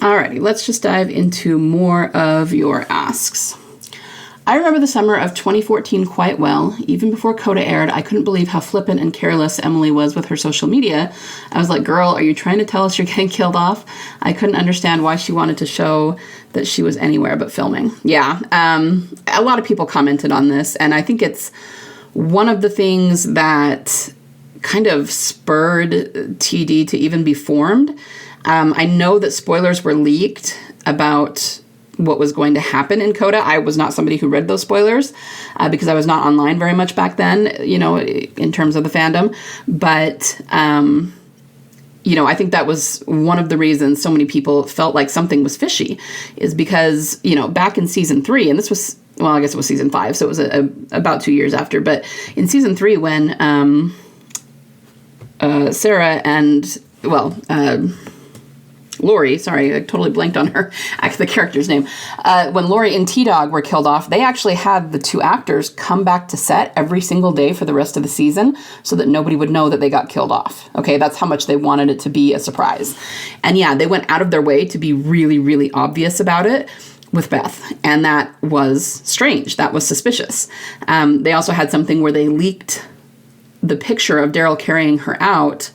Alrighty, let's just dive into more of your asks. I remember the summer of 2014 quite well. Even before Coda aired, I couldn't believe how flippant and careless Emily was with her social media. I was like, girl, are you trying to tell us you're getting killed off? I couldn't understand why she wanted to show that she was anywhere but filming. Yeah, a lot of people commented on this, and I think it's one of the things that kind of spurred TD to even be formed. I know that spoilers were leaked about what was going to happen in Coda. I was not somebody who read those spoilers because I was not online very much back then, in terms of the fandom. But, I think that was one of the reasons so many people felt like something was fishy, is because, back in season 3, and this was, well, I guess it was season 5, so it was about 2 years after, but in season 3 when Sarah and, Lori, sorry, I totally blanked on her, the character's name. When Lori and T-Dog were killed off, they actually had the 2 actors come back to set every single day for the rest of the season so that nobody would know that they got killed off. Okay, that's how much they wanted it to be a surprise. And yeah, they went out of their way to be really, really obvious about it with Beth. And that was strange. That was suspicious. They also had something where they leaked the picture of Daryl carrying her out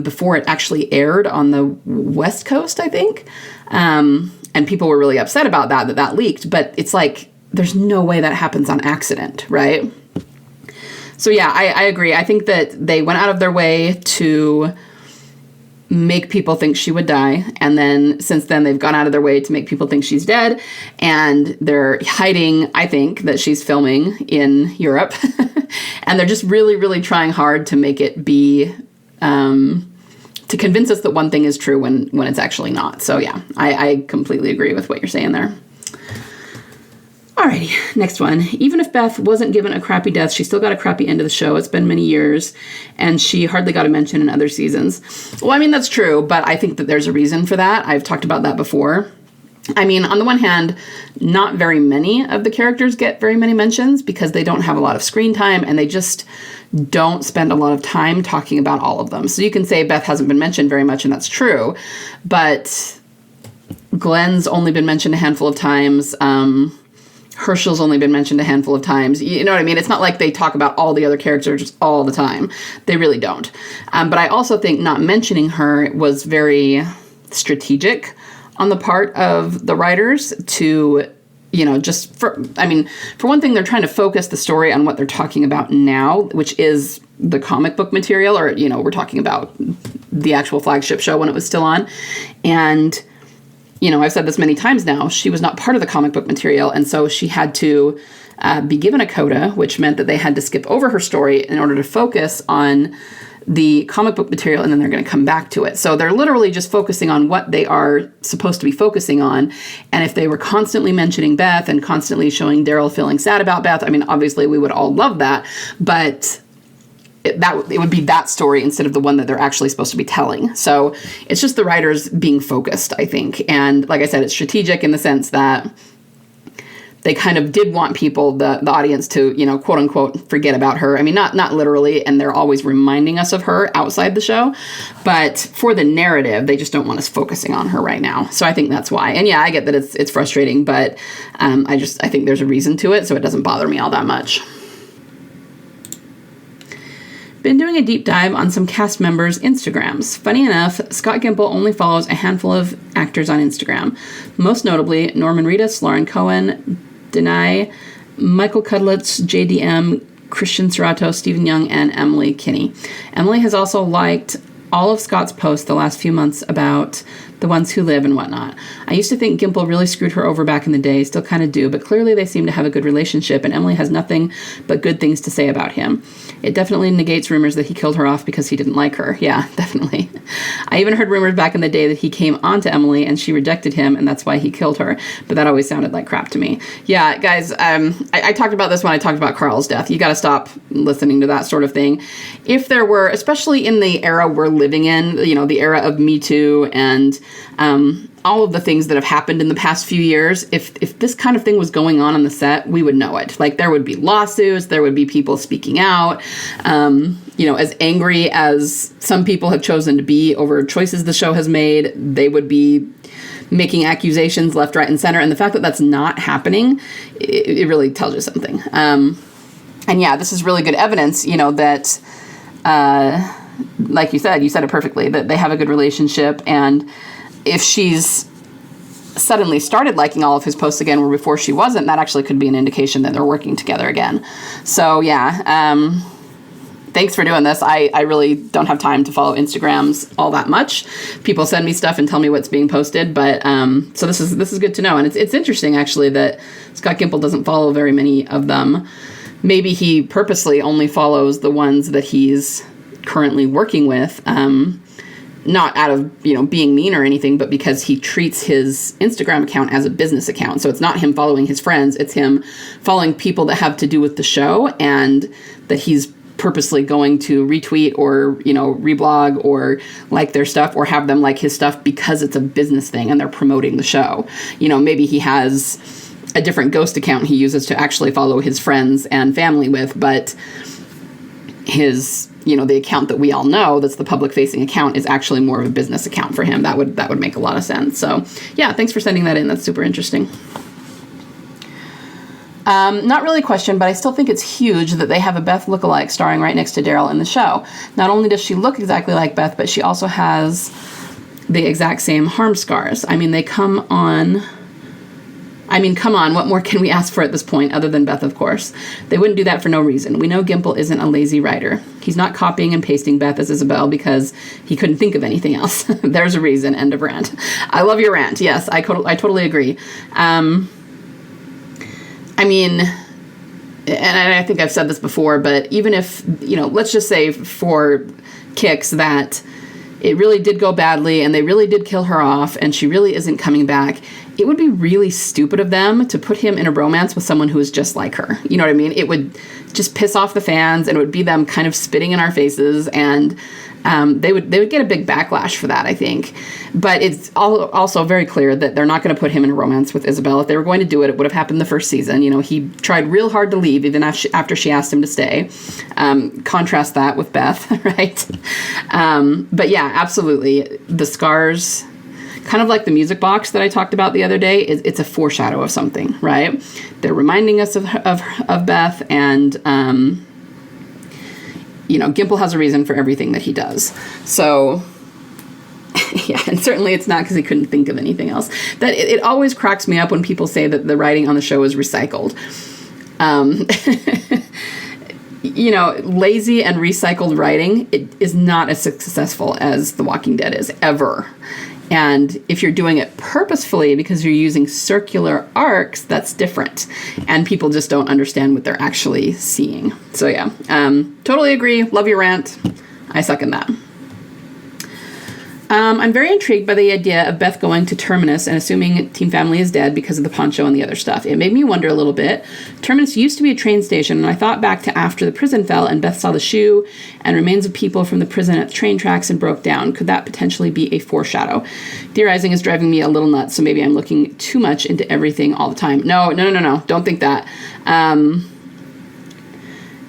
before it actually aired on the West Coast, I think. And people were really upset about that leaked. But it's like, there's no way that happens on accident, right? So yeah, I agree. I think that they went out of their way to make people think she would die. And then since then, they've gone out of their way to make people think she's dead. And they're hiding, I think, that she's filming in Europe. And they're just really, really trying hard to make it be... to convince us that one thing is true when it's actually not. So yeah, I completely agree with what you're saying there. Alrighty, next one. Even if Beth wasn't given a crappy death, she still got a crappy end of the show. It's been many years, and she hardly got a mention in other seasons. Well, I mean, that's true, but I think that there's a reason for that. I've talked about that before. I mean, on the one hand, not very many of the characters get very many mentions because they don't have a lot of screen time, and they just don't spend a lot of time talking about all of them. So you can say Beth hasn't been mentioned very much, and that's true, but Glenn's only been mentioned a handful of times. Herschel's only been mentioned a handful of times. You know what I mean? It's not like they talk about all the other characters all the time. They really don't. But I also think not mentioning her was very strategic on the part of the writers to, for one thing, they're trying to focus the story on what they're talking about now, which is the comic book material, or, we're talking about the actual flagship show when it was still on. And, I've said this many times now, she was not part of the comic book material. And so she had to be given a coda, which meant that they had to skip over her story in order to focus on the comic book material, and then they're going to come back to it. So they're literally just focusing on what they are supposed to be focusing on. And if they were constantly mentioning Beth and constantly showing Daryl feeling sad about Beth, I mean, obviously we would all love that, but it would be that story instead of the one that they're actually supposed to be telling. So it's just the writers being focused, I think. And like I said, it's strategic in the sense that they kind of did want people, the audience, to, quote unquote, forget about her. I mean, not literally, and they're always reminding us of her outside the show. But for the narrative, they just don't want us focusing on her right now. So I think that's why. And yeah, I get that it's frustrating, but I think there's a reason to it, so it doesn't bother me all that much. Been doing a deep dive on some cast members' Instagrams. Funny enough, Scott Gimple only follows a handful of actors on Instagram. Most notably, Norman Reedus, Lauren Cohen, Denai, Michael Cudlitz, JDM, Christian Serrato, Stephen Young, and Emily Kinney. Emily has also liked all of Scott's posts the last few months about the ones who live and whatnot. I used to think Gimple really screwed her over back in the day, still kind of do, but clearly they seem to have a good relationship, and Emily has nothing but good things to say about him. It definitely negates rumors that he killed her off because he didn't like her. Yeah, definitely. I even heard rumors back in the day that he came on to Emily and she rejected him, and that's why he killed her, but that always sounded like crap to me. Yeah, guys, I talked about this when I talked about Carl's death. You got to stop listening to that sort of thing. If there were, especially in the era we're living in, the era of Me Too and all of the things that have happened in the past few years. If this kind of thing was going on the set, we would know it. Like, there would be lawsuits, there would be people speaking out. As angry as some people have chosen to be over choices the show has made, they would be making accusations left, right, and center. And the fact that that's not happening, it really tells you something. And yeah, this is really good evidence, that, like you said it perfectly, that they have a good relationship. And if she's suddenly started liking all of his posts again, where before she wasn't, that actually could be an indication that they're working together again. So yeah, thanks for doing this. I really don't have time to follow Instagrams all that much. People send me stuff and tell me what's being posted, but so this is good to know. And it's interesting actually that Scott Gimple doesn't follow very many of them. Maybe he purposely only follows the ones that he's currently working with, not out of being mean or anything, but because he treats his Instagram account as a business account. So it's not him following his friends, it's him following people that have to do with the show, and that he's purposely going to retweet or reblog or like their stuff or have them like his stuff because it's a business thing and they're promoting the show. Maybe he has a different ghost account he uses to actually follow his friends and family with, but his the account that we all know that's the public facing account is actually more of a business account for him. That would make a lot of sense. So yeah, thanks for sending that in. That's super interesting. Not really a question, but I still think it's huge that they have a Beth lookalike starring right next to Daryl in the show. Not only does she look exactly like Beth, but she also has the exact same harm scars. Come on, what more can we ask for at this point, other than Beth, of course? They wouldn't do that for no reason. We know Gimple isn't a lazy writer. He's not copying and pasting Beth as Isabel because he couldn't think of anything else. There's a reason, end of rant. I love your rant. Yes, I totally agree. And I think I've said this before, but even if, let's just say for kicks that it really did go badly and they really did kill her off and she really isn't coming back, it would be really stupid of them to put him in a romance with someone who is just like her. You know what I mean? It would just piss off the fans, and it would be them kind of spitting in our faces, and they would get a big backlash for that, I think. But it's also very clear that they're not going to put him in a romance with Isabel. If they were going to do it, it would have happened the first season. He tried real hard to leave even after she asked him to stay. Contrast that with Beth, right? But yeah, absolutely. The scars, kind of like the music box that I talked about the other day, it's a foreshadow of something, right? They're reminding us of Beth, and Gimple has a reason for everything that he does. So yeah, and certainly it's not because he couldn't think of anything else. That it always cracks me up when people say that the writing on the show is recycled. Lazy and recycled writing, it is not as successful as The Walking Dead is, ever. And if you're doing it purposefully because you're using circular arcs, that's different. And people just don't understand what they're actually seeing. So yeah, totally agree. Love your rant. I second that. I'm very intrigued by the idea of Beth going to Terminus and assuming Team Family is dead because of the poncho and the other stuff. It made me wonder a little bit. Terminus used to be a train station, and I thought back to after the prison fell and Beth saw the shoe and remains of people from the prison at the train tracks and broke down. Could that potentially be a foreshadow? Theorizing is driving me a little nuts, so maybe I'm looking too much into everything all the time. No. Don't think that.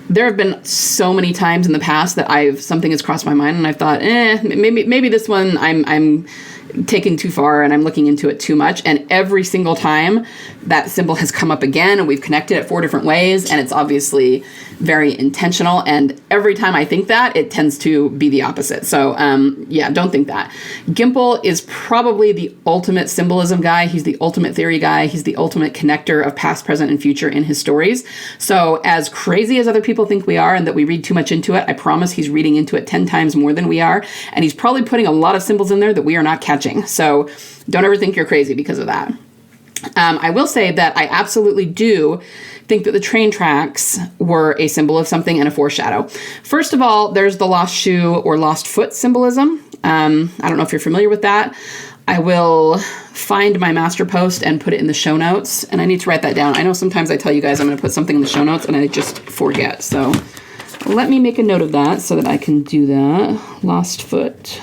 There have been so many times in the past that something has crossed my mind and I've thought, maybe this one I'm taking too far and I'm looking into it too much. And every single time that symbol has come up again and we've connected it 4 different ways, and it's obviously very intentional. And every time I think that, it tends to be the opposite. So yeah, don't think that. Gimple is probably the ultimate symbolism guy. He's the ultimate theory guy. He's the ultimate connector of past, present, and future in his stories. So as crazy as other people think we are and that we read too much into it, I promise he's reading into it 10 times more than we are. And he's probably putting a lot of symbols in there that we are not catching. So don't ever think you're crazy because of that. I will say that I absolutely do think that the train tracks were a symbol of something and a foreshadow. First of all, there's the lost shoe or lost foot symbolism. I don't know if you're familiar with that. I will find my master post and put it in the show notes. And I need to write that down. I know sometimes I tell you guys I'm going to put something in the show notes and I just forget. So let me make a note of that so that I can do that. Lost foot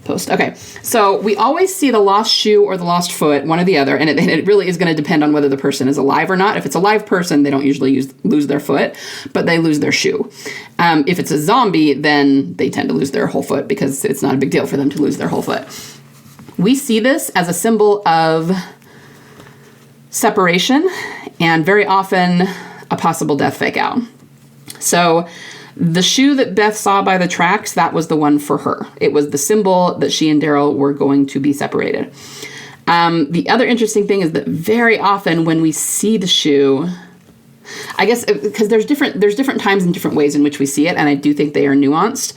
post. Okay, so we always see the lost shoe or the lost foot, one or the other, and it really is going to depend on whether the person is alive or not. If it's a live person, they don't usually lose their foot, but they lose their shoe. If it's a zombie, then they tend to lose their whole foot because it's not a big deal for them to lose their whole foot. We see this as a symbol of separation and very often a possible death fake out. So the shoe that Beth saw by the tracks, that was the one for her. It was the symbol that she and Daryl were going to be separated. The other interesting thing is that very often when we see the shoe, I guess because there's different times and different ways in which we see it, and I do think they are nuanced.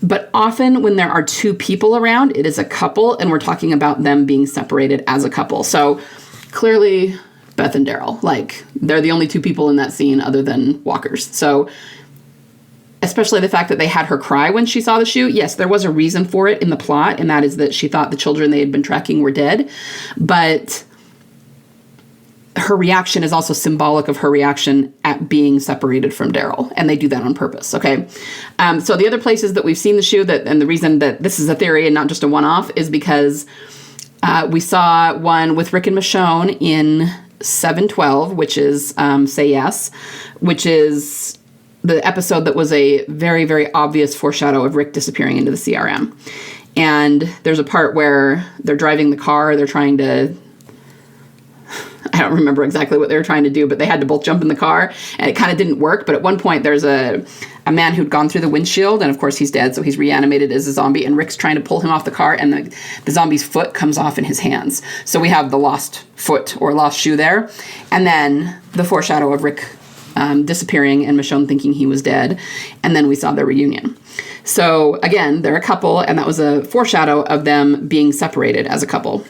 But often when there are two people around, it is a couple, and we're talking about them being separated as a couple. So clearly, Beth and Daryl, like, they're the only two people in that scene other than walkers. So especially the fact that they had her cry when she saw the shoe. Yes, there was a reason for it in the plot, and that is that she thought the children they had been tracking were dead. But her reaction is also symbolic of her reaction at being separated from Daryl, and they do that on purpose, okay? So the other places that we've seen the shoe, and the reason that this is a theory and not just a one-off, is because we saw one with Rick and Michonne in 7/12, which is Say Yes, which is the episode that was a very, very obvious foreshadow of Rick disappearing into the CRM. And there's a part where they're driving the car, they're trying to, I don't remember exactly what they were trying to do, but they had to both jump in the car, and it kind of didn't work. But at one point, there's a man who'd gone through the windshield, and of course he's dead, so he's reanimated as a zombie, and Rick's trying to pull him off the car, and the zombie's foot comes off in his hands. So we have the lost foot or lost shoe there, and then the foreshadow of Rick disappearing and Michonne thinking he was dead, and then we saw their reunion. So again, they're a couple, and that was a foreshadow of them being separated as a couple.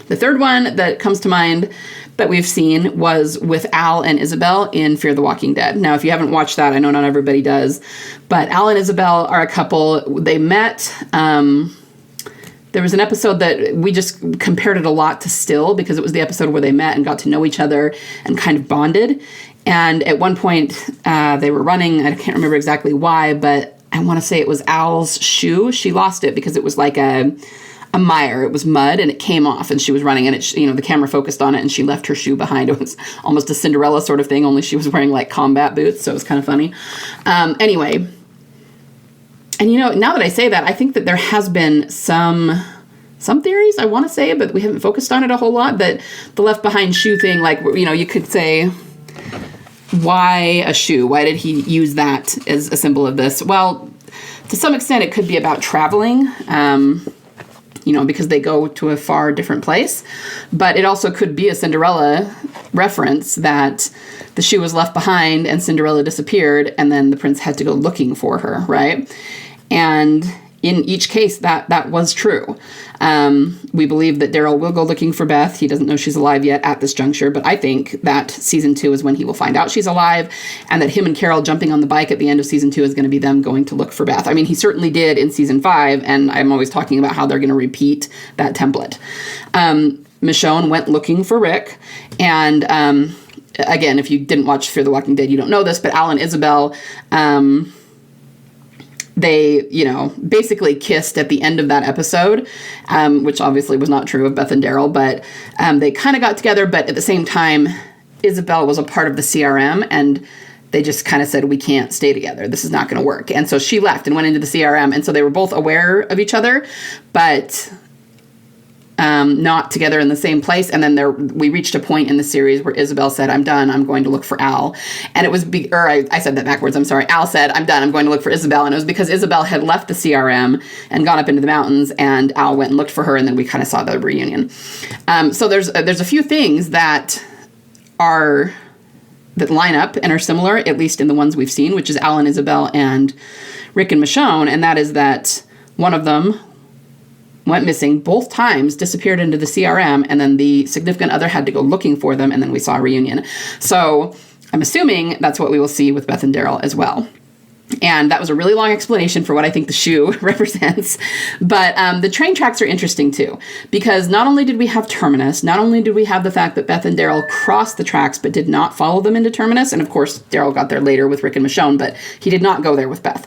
The third one that comes to mind that we've seen was with Al and Isabel in Fear the Walking Dead. Now, if you haven't watched that, I know not everybody does, but Al and Isabel are a couple. They met. There was an episode that we just compared it a lot to Still, because it was the episode where they met and got to know each other and kind of bonded. And at one point, they were running. I can't remember exactly why, but I want to say it was Al's shoe. She lost it because it was like a mire. It was mud, and it came off, and she was running, and the camera focused on it, and she left her shoe behind. It was almost a Cinderella sort of thing, only she was wearing like combat boots, so it was kind of funny. Anyway, and now that I say that, I think that there has been some theories, I want to say, but we haven't focused on it a whole lot, that the left behind shoe thing, like, you could say, why a shoe? Why did he use that as a symbol of this? Well, to some extent, it could be about traveling, because they go to a far different place. But it also could be a Cinderella reference, that the shoe was left behind and Cinderella disappeared, and then the prince had to go looking for her, right? And in each case, that was true. We believe that Daryl will go looking for Beth. He doesn't know she's alive yet at this juncture, but I think that season 2 is when he will find out she's alive, and that him and Carol jumping on the bike at the end of season 2 is going to be them going to look for Beth. I mean, he certainly did in season 5, and I'm always talking about how they're going to repeat that template. Michonne went looking for Rick, and again, if you didn't watch Fear the Walking Dead, you don't know this, but Al and Isabel, they, basically kissed at the end of that episode, which obviously was not true of Beth and Daryl, but they kind of got together, but at the same time, Isabel was a part of the CRM, and they just kind of said, we can't stay together. This is not going to work. And so she left and went into the CRM, and so they were both aware of each other, but not together in the same place. And then we reached a point in the series where Isabel said, I'm done, I'm going to look for Al. And it was, I said that backwards, I'm sorry. Al said, I'm done, I'm going to look for Isabel. And it was because Isabel had left the CRM and gone up into the mountains, and Al went and looked for her, and then we kind of saw the reunion. So there's a few things that line up and are similar, at least in the ones we've seen, which is Al and Isabel and Rick and Michonne. And that is that one of them went missing both times, disappeared into the CRM, and then the significant other had to go looking for them, and then we saw a reunion. So I'm assuming that's what we will see with Beth and Daryl as well. And that was a really long explanation for what I think the shoe represents. But the train tracks are interesting too, because not only did we have Terminus, not only did we have the fact that Beth and Daryl crossed the tracks but did not follow them into Terminus. And of course, Daryl got there later with Rick and Michonne, but he did not go there with Beth.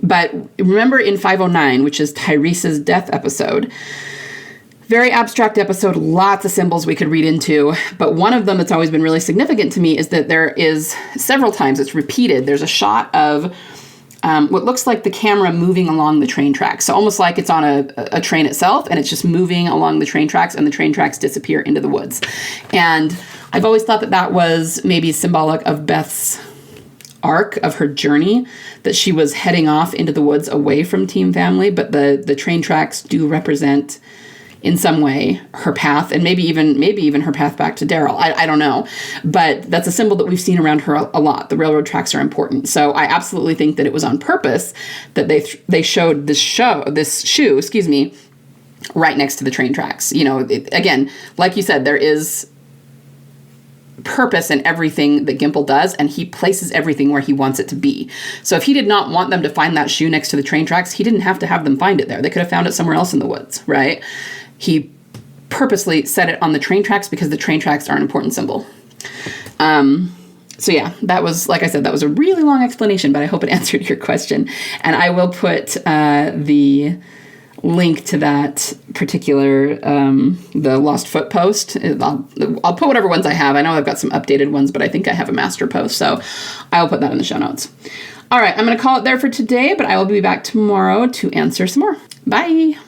But remember in 509, which is Tyrese's death episode, very abstract episode, lots of symbols we could read into, but one of them that's always been really significant to me is that there is several times, it's repeated, there's a shot of what looks like the camera moving along the train tracks. So almost like it's on a train itself, and it's just moving along the train tracks, and the train tracks disappear into the woods. And I've always thought that that was maybe symbolic of Beth's arc of her journey, that she was heading off into the woods away from Team Family, but the train tracks do represent in some way her path, and maybe even her path back to Daryl. I don't know. But that's a symbol that we've seen around her a lot. The railroad tracks are important. So I absolutely think that it was on purpose that they showed this shoe, right next to the train tracks. You know, again, like you said, there is purpose in everything that Gimple does, and he places everything where he wants it to be. So if he did not want them to find that shoe next to the train tracks, he didn't have to have them find it there. They could have found it somewhere else in the woods, right? He purposely set it on the train tracks because the train tracks are an important symbol. So yeah, that was, like I said, that was a really long explanation, but I hope it answered your question. And I will put the link to that particular, the Lost Foot post. I'll put whatever ones I have. I know I've got some updated ones, but I think I have a master post, so I'll put that in the show notes. All right, I'm going to call it there for today, but I will be back tomorrow to answer some more. Bye.